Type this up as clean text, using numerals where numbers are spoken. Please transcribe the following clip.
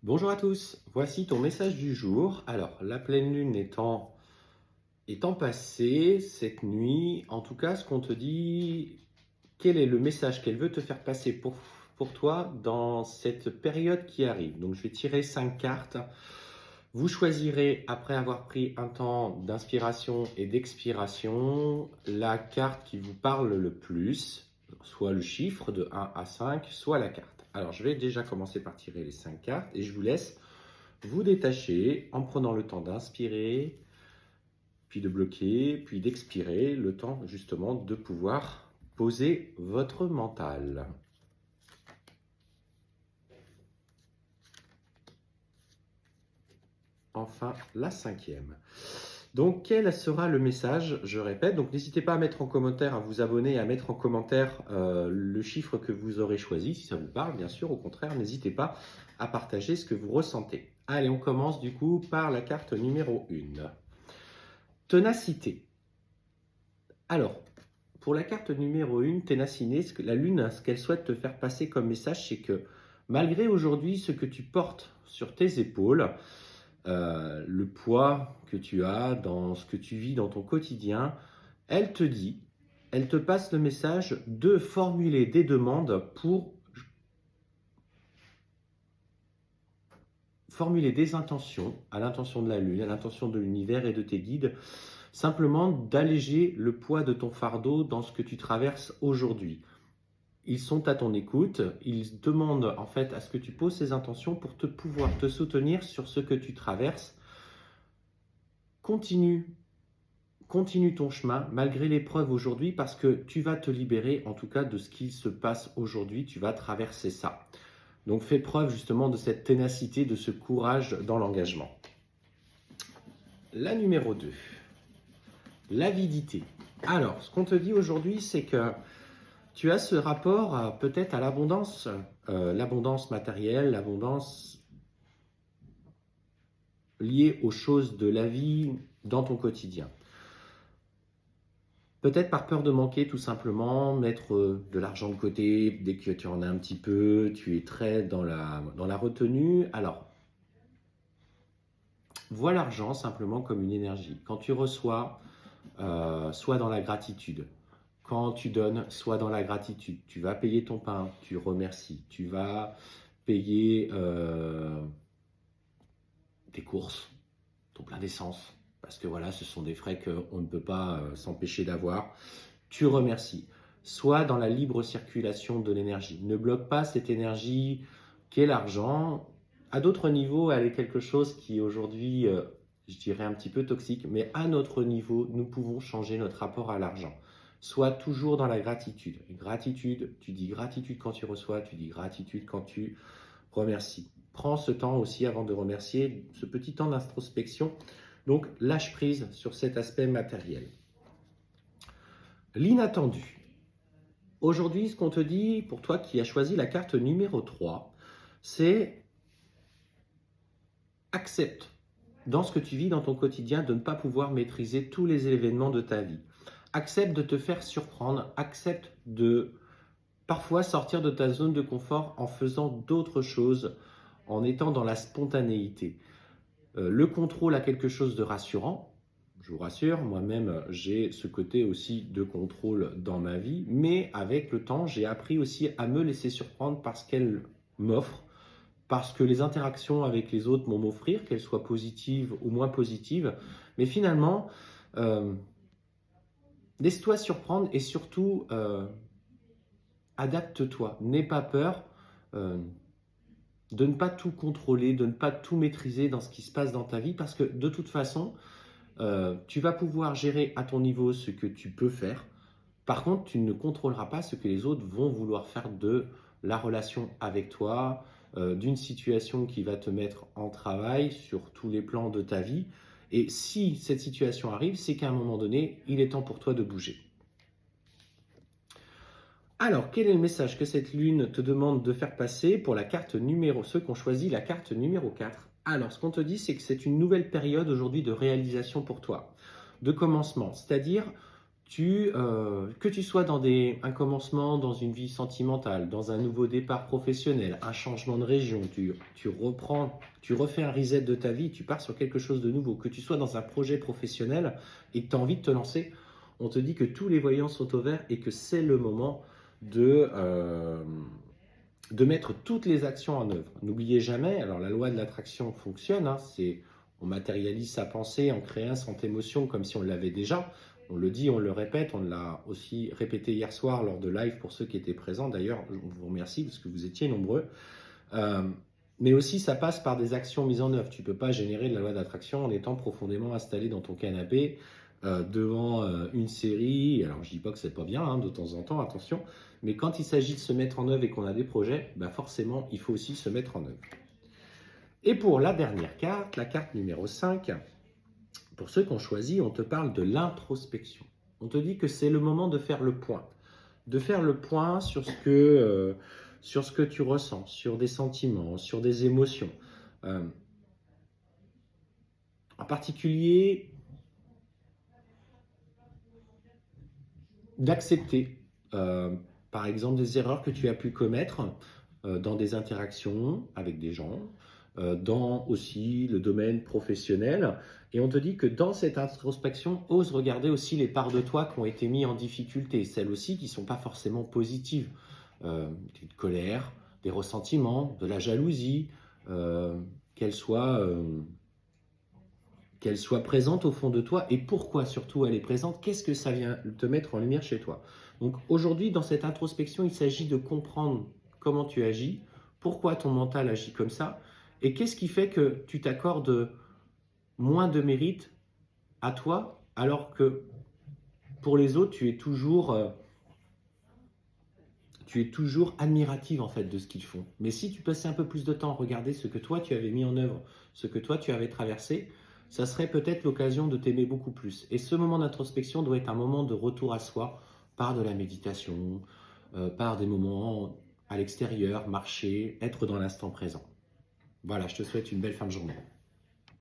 Bonjour à tous, voici ton message du jour. Alors, la pleine lune étant passée cette nuit, en tout cas, ce qu'on te dit, quel est le message qu'elle veut te faire passer pour toi dans cette période qui arrive. Donc, je vais tirer 5 cartes. Vous choisirez, après avoir pris un temps d'inspiration et d'expiration, la carte qui vous parle le plus, soit le chiffre de 1 à 5, soit la carte. Alors, je vais déjà commencer par tirer les 5 cartes et je vous laisse vous détacher en prenant le temps d'inspirer, puis de bloquer, puis d'expirer, le temps justement de pouvoir poser votre mental. Enfin, la cinquième. Donc, quel sera le message? Je répète, donc n'hésitez pas à mettre en commentaire, à vous abonner, à mettre en commentaire le chiffre que vous aurez choisi, si ça vous parle, bien sûr. Au contraire, n'hésitez pas à partager ce que vous ressentez. Allez, on commence du coup par la carte numéro 1. Ténacité. Alors, pour la carte numéro 1, ténacité, la lune, ce qu'elle souhaite te faire passer comme message, c'est que malgré aujourd'hui ce que tu portes sur tes épaules, le poids que tu as dans ce que tu vis dans ton quotidien, elle te passe le message de formuler des demandes pour formuler des intentions à l'intention de la lune, à l'intention de l'univers et de tes guides, simplement d'alléger le poids de ton fardeau dans ce que tu traverses aujourd'hui. Ils sont à ton écoute, ils demandent en fait à ce que tu poses ces intentions pour pouvoir te soutenir sur ce que tu traverses. Continue ton chemin malgré l'épreuve aujourd'hui parce que tu vas te libérer en tout cas de ce qui se passe aujourd'hui, tu vas traverser ça. Donc fais preuve justement de cette ténacité, de ce courage dans l'engagement. La numéro 2, l'avidité. Alors, ce qu'on te dit aujourd'hui, c'est que tu as ce rapport peut-être à l'abondance, l'abondance matérielle, l'abondance liée aux choses de la vie dans ton quotidien. Peut-être par peur de manquer tout simplement, mettre de l'argent de côté dès que tu en as un petit peu, tu es très dans la retenue. Alors, vois l'argent simplement comme une énergie. Quand tu reçois, sois dans la gratitude. Quand tu donnes, sois dans la gratitude. Tu vas payer ton pain, tu remercies. Tu vas payer tes courses, ton plein d'essence. Parce que voilà, ce sont des frais qu'on ne peut pas s'empêcher d'avoir. Tu remercies. Sois dans la libre circulation de l'énergie. Ne bloque pas cette énergie qu'est l'argent. À d'autres niveaux, elle est quelque chose qui aujourd'hui, je dirais un petit peu toxique, mais à notre niveau, nous pouvons changer notre rapport à l'argent. Sois toujours dans la gratitude. Gratitude, tu dis gratitude quand tu reçois, tu dis gratitude quand tu remercies. Prends ce temps aussi avant de remercier, ce petit temps d'introspection. Donc, lâche prise sur cet aspect matériel. L'inattendu. Aujourd'hui, ce qu'on te dit, pour toi qui as choisi la carte numéro 3, c'est accepte dans ce que tu vis dans ton quotidien de ne pas pouvoir maîtriser tous les événements de ta vie. Accepte de te faire surprendre, accepte de parfois sortir de ta zone de confort en faisant d'autres choses, en étant dans la spontanéité. Le contrôle a quelque chose de rassurant. Je vous rassure, moi-même, j'ai ce côté aussi de contrôle dans ma vie, mais avec le temps, j'ai appris aussi à me laisser surprendre par ce qu'elle m'offre, parce que les interactions avec les autres vont m'offrir, qu'elles soient positives ou moins positives. Mais finalement, laisse-toi surprendre et surtout, adapte-toi. N'aie pas peur de ne pas tout contrôler, de ne pas tout maîtriser dans ce qui se passe dans ta vie, parce que de toute façon, tu vas pouvoir gérer à ton niveau ce que tu peux faire. Par contre, tu ne contrôleras pas ce que les autres vont vouloir faire de la relation avec toi, d'une situation qui va te mettre en travail sur tous les plans de ta vie. Et si cette situation arrive, c'est qu'à un moment donné, il est temps pour toi de bouger. Alors, quel est le message que cette lune te demande de faire passer pour la carte numéro, ceux qui ont choisi la carte numéro 4? Alors, ce qu'on te dit, c'est que c'est une nouvelle période aujourd'hui de réalisation pour toi, de commencement. C'est-à-dire, Que tu sois dans un commencement, dans une vie sentimentale, dans un nouveau départ professionnel, un changement de région, tu reprends, tu refais un reset de ta vie, tu pars sur quelque chose de nouveau, que tu sois dans un projet professionnel et que tu as envie de te lancer, on te dit que tous les voyants sont au vert et que c'est le moment de mettre toutes les actions en œuvre. N'oubliez jamais, alors la loi de l'attraction fonctionne, hein, on matérialise sa pensée en créant cette émotion comme si on l'avait déjà. On le dit, on le répète, on l'a aussi répété hier soir lors de live pour ceux qui étaient présents. D'ailleurs, je vous remercie parce que vous étiez nombreux. Mais aussi, ça passe par des actions mises en œuvre. Tu ne peux pas générer de la loi d'attraction en étant profondément installé dans ton canapé devant une série. Alors, je ne dis pas que c'est pas bien, hein, de temps en temps, attention. Mais quand il s'agit de se mettre en œuvre et qu'on a des projets, ben forcément, il faut aussi se mettre en œuvre. Et pour la dernière carte, la carte numéro 5, pour ceux qui ont choisi, on te parle de l'introspection. On te dit que c'est le moment de faire le point. De faire le point sur ce que tu ressens, sur des sentiments, sur des émotions. En particulier, d'accepter, par exemple, des erreurs que tu as pu commettre dans des interactions avec des gens, dans aussi le domaine professionnel. Et on te dit que dans cette introspection, ose regarder aussi les parts de toi qui ont été mises en difficulté, celles aussi qui ne sont pas forcément positives. Une colère, des ressentiments, de la jalousie, qu'elle soit présente au fond de toi et pourquoi surtout elle est présente, qu'est-ce que ça vient te mettre en lumière chez toi. Donc aujourd'hui, dans cette introspection, il s'agit de comprendre comment tu agis, pourquoi ton mental agit comme ça, et qu'est-ce qui fait que tu t'accordes moins de mérite à toi, alors que pour les autres, tu es toujours admirative en fait de ce qu'ils font. Mais si tu passais un peu plus de temps à regarder ce que toi tu avais mis en œuvre, ce que toi tu avais traversé, ça serait peut-être l'occasion de t'aimer beaucoup plus. Et ce moment d'introspection doit être un moment de retour à soi par de la méditation, par des moments à l'extérieur, marcher, être dans l'instant présent. Voilà, je te souhaite une belle fin de journée.